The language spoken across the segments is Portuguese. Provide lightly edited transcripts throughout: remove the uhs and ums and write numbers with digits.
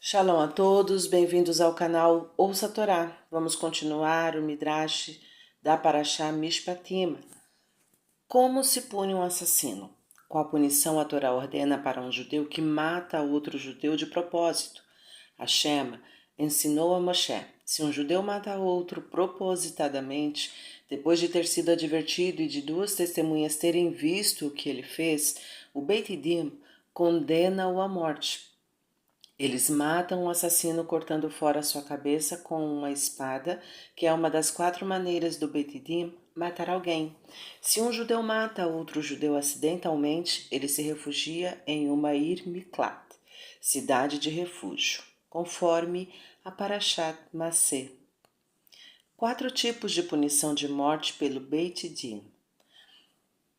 Shalom a todos, bem-vindos ao canal Ouça a Torá. Vamos continuar o Midrash da Parashá Mishpatim. Como se pune um assassino? Qual punição a Torá ordena para um judeu que mata outro judeu de propósito? Hashem ensinou a Moshe: se um judeu mata outro propositadamente, depois de ter sido advertido e de duas testemunhas terem visto o que ele fez, o Beit Din condena-o à morte. Eles matam o assassino cortando fora sua cabeça com uma espada, que é uma das 4 maneiras do Beit Din matar alguém. Se um judeu mata outro judeu acidentalmente, ele se refugia em uma Ir Miklat, cidade de refúgio, conforme a Parashat Masé. 4 tipos de punição de morte pelo Beit Din.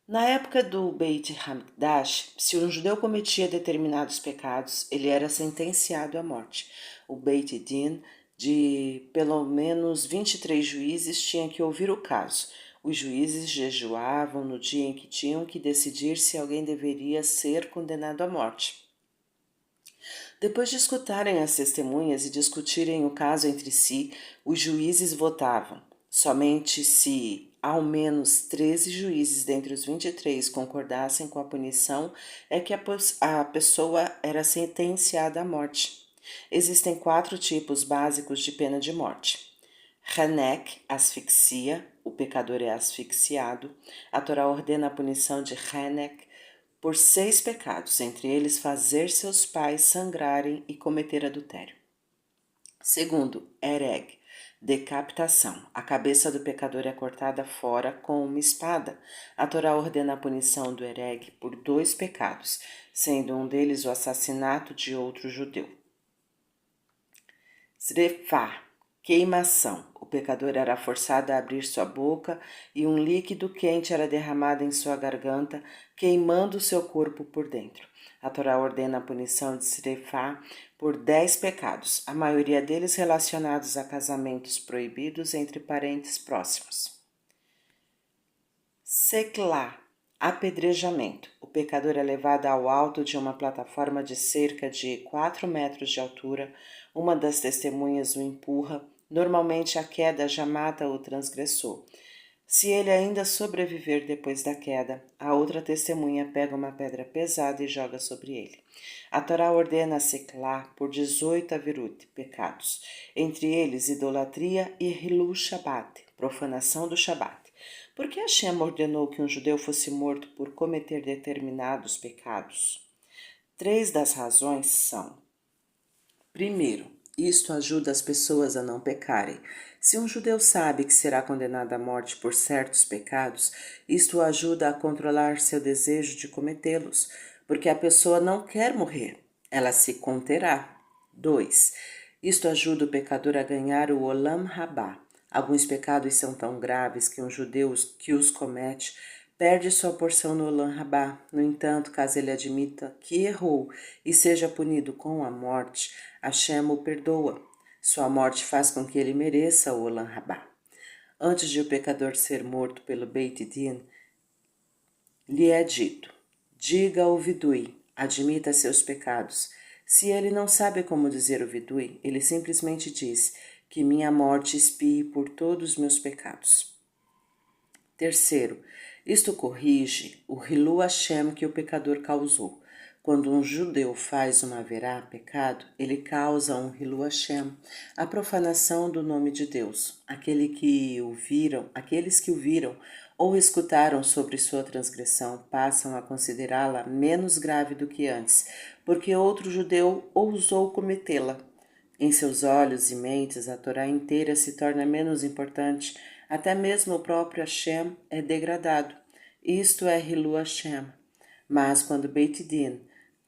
Na época do Beit Hamikdash, se um judeu cometia determinados pecados, ele era sentenciado à morte. O Beit Din, de pelo menos 23 juízes, tinha que ouvir o caso. Os juízes jejuavam no dia em que tinham que decidir se alguém deveria ser condenado à morte. Depois de escutarem as testemunhas e discutirem o caso entre si, os juízes votavam. Somente se ao menos 13 juízes dentre os 23 concordassem com a punição é que a pessoa era sentenciada à morte. Existem 4 tipos básicos de pena de morte. Hanek, asfixia, o pecador é asfixiado. A Torá ordena a punição de Hanek por 6 pecados, entre eles fazer seus pais sangrarem e cometer adultério. Segundo, Ereg, decapitação. A cabeça do pecador é cortada fora com uma espada. A Torá ordena a punição do Ereg por 2 pecados, sendo um deles o assassinato de outro judeu. Srefá, queimação. O pecador era forçado a abrir sua boca e um líquido quente era derramado em sua garganta, queimando seu corpo por dentro. A Torá ordena a punição de Srefá por 10 pecados, a maioria deles relacionados a casamentos proibidos entre parentes próximos. Seklá, apedrejamento. O pecador é levado ao alto de uma plataforma de cerca de 4 metros de altura. Uma das testemunhas o empurra. Normalmente a queda já mata o transgressor. Se ele ainda sobreviver depois da queda, a outra testemunha pega uma pedra pesada e joga sobre ele. A Torá ordena a Seklá por 18 avirut, pecados, entre eles idolatria e Hilu Shabbat, profanação do Shabat. Por que Hashem ordenou que um judeu fosse morto por cometer determinados pecados? 3 das razões são: primeiro, isto ajuda as pessoas a não pecarem. Se um judeu sabe que será condenado à morte por certos pecados, isto o ajuda a controlar seu desejo de cometê-los, porque a pessoa não quer morrer, ela se conterá. 2. Isto ajuda o pecador a ganhar o Olam Rabá. Alguns pecados são tão graves que um judeu que os comete perde sua porção no Olam Rabá. No entanto, caso ele admita que errou e seja punido com a morte, Hashem o perdoa. Sua morte faz com que ele mereça o Olam Rabá. Antes de o pecador ser morto pelo Beit Din, lhe é dito: diga ao vidui, admita seus pecados. Se ele não sabe como dizer o vidui, ele simplesmente diz: que minha morte expie por todos os meus pecados. Terceiro, isto corrige o Hilu Hashem que o pecador causou. Quando um judeu faz uma haverá pecado, ele causa um Hilu Hashem, a profanação do nome de Deus. Aqueles que o viram ou escutaram sobre sua transgressão passam a considerá-la menos grave do que antes, porque outro judeu ousou cometê-la. Em seus olhos e mentes, a Torá inteira se torna menos importante, até mesmo o próprio Hashem é degradado. Isto é Hilu Hashem. Mas quando Beit Din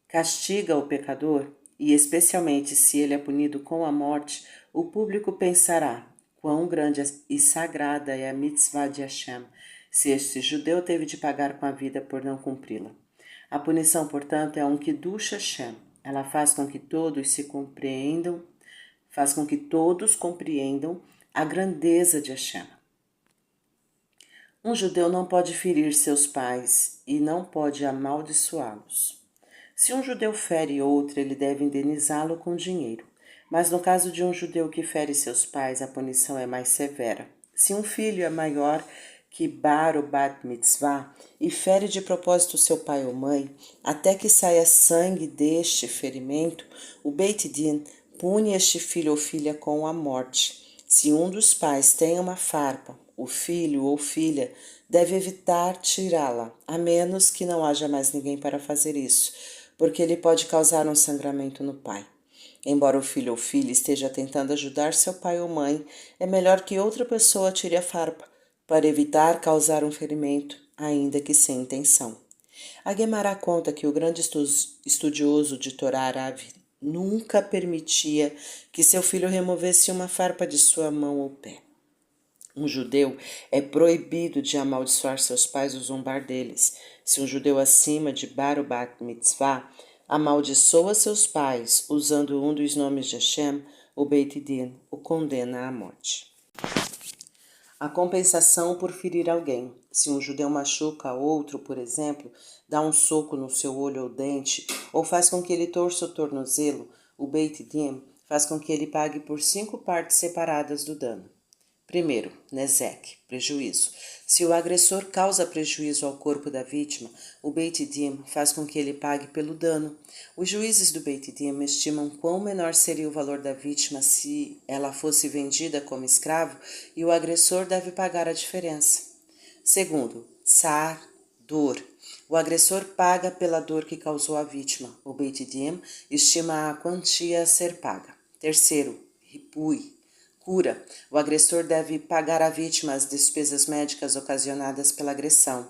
castiga o pecador, e especialmente se ele é punido com a morte, o público pensará: quão grande e sagrada é a mitzvah de Hashem, se este judeu teve de pagar com a vida por não cumpri-la. A punição, portanto, é um Kiddush Hashem. Ela faz com que todos compreendam a grandeza de Hashem. Um judeu não pode ferir seus pais e não pode amaldiçoá-los. Se um judeu fere outro, ele deve indenizá-lo com dinheiro. Mas no caso de um judeu que fere seus pais, a punição é mais severa. Se um filho é maior que bar ou bat mitzvah e fere de propósito seu pai ou mãe, até que saia sangue deste ferimento, o Beit Din pune este filho ou filha com a morte. Se um dos pais tem uma farpa, o filho ou filha deve evitar tirá-la, a menos que não haja mais ninguém para fazer isso, porque ele pode causar um sangramento no pai. Embora o filho ou filha esteja tentando ajudar seu pai ou mãe, é melhor que outra pessoa tire a farpa, para evitar causar um ferimento, ainda que sem intenção. A Guemará conta que o grande estudioso de Torá Rav nunca permitia que seu filho removesse uma farpa de sua mão ou pé. Um judeu é proibido de amaldiçoar seus pais ou zombar deles. Se um judeu acima de bar ou bat mitzvah amaldiçoa seus pais usando um dos nomes de Hashem, o Beit Din o condena à morte. A compensação por ferir alguém. Se um judeu machuca outro, por exemplo, dá um soco no seu olho ou dente, ou faz com que ele torça o tornozelo, o Beit Din faz com que ele pague por 5 partes separadas do dano. Primeiro, nezek, prejuízo. Se o agressor causa prejuízo ao corpo da vítima, o Beit Din faz com que ele pague pelo dano. Os juízes do Beit Din estimam quão menor seria o valor da vítima se ela fosse vendida como escravo e o agressor deve pagar a diferença. Segundo, tsar, dor. O agressor paga pela dor que causou à vítima. O Beit Din estima a quantia a ser paga. Terceiro, ripui, cura. O agressor deve pagar à vítima as despesas médicas ocasionadas pela agressão.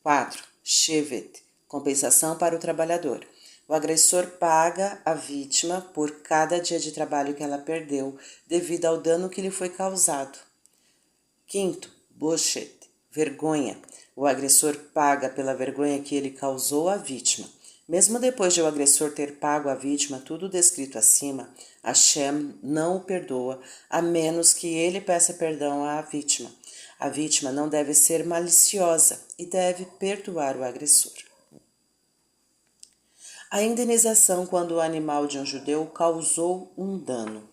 4. Shevet, compensação para o trabalhador. O agressor paga à vítima por cada dia de trabalho que ela perdeu devido ao dano que lhe foi causado. 5. Boshet, vergonha. O agressor paga pela vergonha que ele causou à vítima. Mesmo depois de o agressor ter pago à vítima tudo descrito acima, Hashem não o perdoa, a menos que ele peça perdão à vítima. A vítima não deve ser maliciosa e deve perdoar o agressor. A indenização quando o animal de um judeu causou um dano.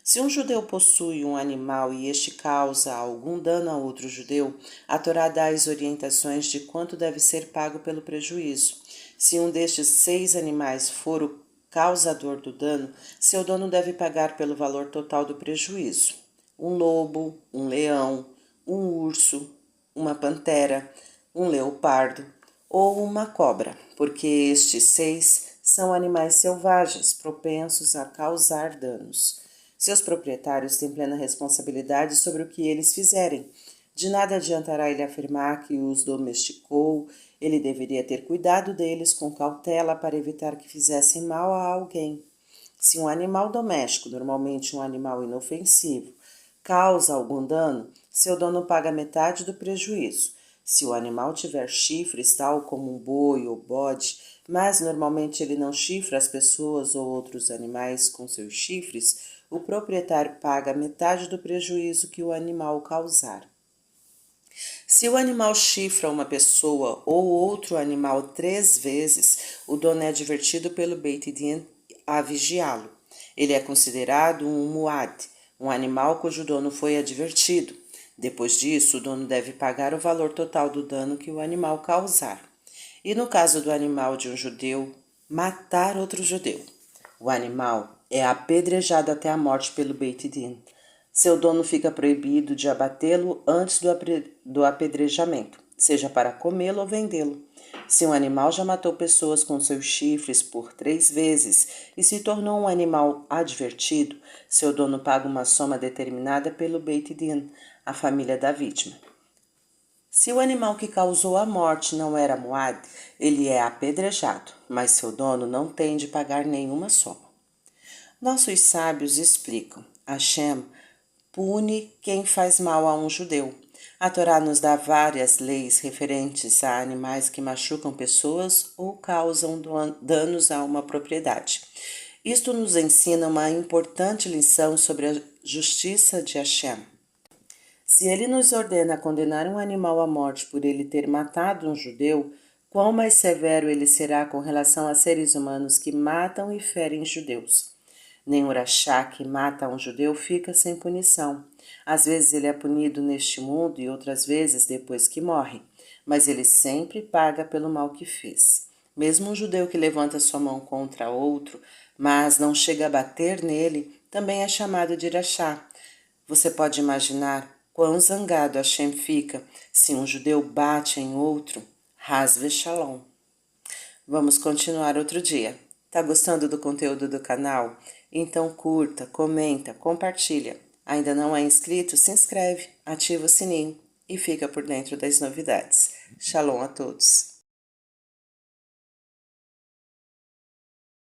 Se um judeu possui um animal e este causa algum dano a outro judeu, a Torá dá as orientações de quanto deve ser pago pelo prejuízo. Se um destes 6 animais for o causador do dano, seu dono deve pagar pelo valor total do prejuízo. Um lobo, um leão, um urso, uma pantera, um leopardo ou uma cobra, porque estes 6 são animais selvagens, propensos a causar danos. Seus proprietários têm plena responsabilidade sobre o que eles fizerem. De nada adiantará ele afirmar que os domesticou, ele deveria ter cuidado deles com cautela para evitar que fizessem mal a alguém. Se um animal doméstico, normalmente um animal inofensivo, causa algum dano, seu dono paga metade do prejuízo. Se o animal tiver chifres, tal como um boi ou bode, mas normalmente ele não chifra as pessoas ou outros animais com seus chifres, o proprietário paga metade do prejuízo que o animal causar. Se o animal chifra uma pessoa ou outro animal 3 vezes, o dono é advertido pelo Beit Din a vigiá-lo. Ele é considerado um muad, um animal cujo dono foi advertido. Depois disso, o dono deve pagar o valor total do dano que o animal causar. E no caso do animal de um judeu, matar outro judeu. O animal é apedrejado até a morte pelo Beit Din. Seu dono fica proibido de abatê-lo antes do apedrejamento, seja para comê-lo ou vendê-lo. Se um animal já matou pessoas com seus chifres por 3 vezes e se tornou um animal advertido, seu dono paga uma soma determinada pelo Beit Din, a família da vítima. Se o animal que causou a morte não era muad, ele é apedrejado, mas seu dono não tem de pagar nenhuma soma. Nossos sábios explicam: Hashem pune quem faz mal a um judeu. A Torá nos dá várias leis referentes a animais que machucam pessoas ou causam danos a uma propriedade. Isto nos ensina uma importante lição sobre a justiça de Hashem. Se ele nos ordena condenar um animal à morte por ele ter matado um judeu, quão mais severo ele será com relação a seres humanos que matam e ferem judeus. Nem Urachá, que mata um judeu, fica sem punição. Às vezes ele é punido neste mundo e outras vezes depois que morre, mas ele sempre paga pelo mal que fez. Mesmo um judeu que levanta sua mão contra outro, mas não chega a bater nele, também é chamado de Irachá. Você pode imaginar quão zangado Hashem fica se um judeu bate em outro? Haz Shalom. Vamos continuar outro dia. Tá gostando do conteúdo do canal? Então curta, comenta, compartilha. Ainda não é inscrito? Se inscreve, ativa o sininho e fica por dentro das novidades. Shalom a todos!